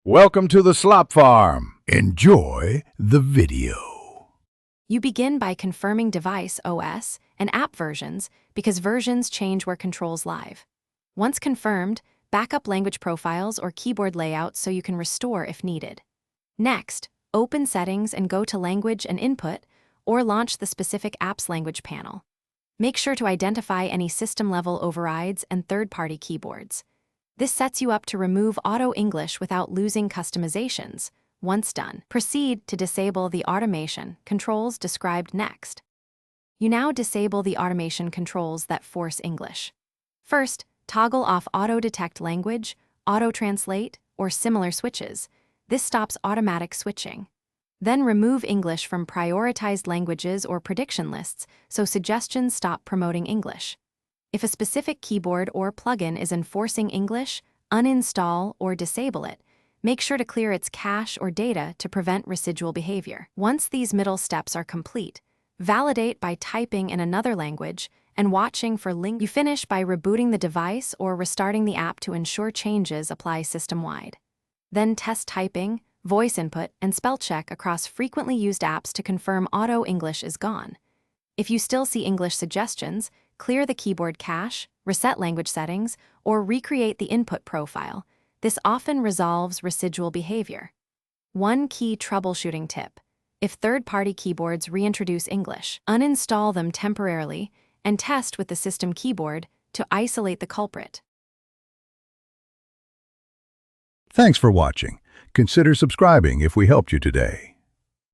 Welcome to the Slop Farm. Enjoy the video. You begin by confirming device OS and app versions because versions change where controls live. Once confirmed, backup language profiles or keyboard layouts so you can restore if needed. Next, open Settings and go to Language and Input, or launch the specific app's language panel. Make sure to identify any system-level overrides and third-party keyboards. This sets you up to remove Auto English without losing customizations. Once done, proceed to disable the automation controls described next. You now disable the automation controls that force English. First, toggle off Auto Detect Language, Auto Translate, or similar switches. This stops automatic switching. Then remove English from prioritized languages or prediction lists so suggestions stop promoting English. If a specific keyboard or plugin is enforcing English, uninstall or disable it. Make sure to clear its cache or data to prevent residual behavior. Once these middle steps are complete, validate by typing in another language and watching for links. You finish by rebooting the device or restarting the app to ensure changes apply system-wide. Then test typing, voice input, and spell check across frequently used apps to confirm Auto English is gone. If you still see English suggestions, clear the keyboard cache, reset language settings, or recreate the input profile. This often resolves residual behavior. One key troubleshooting tip: if third-party keyboards reintroduce English, uninstall them temporarily and test with the system keyboard to isolate the culprit. Thanks for watching. Consider subscribing if we helped you today.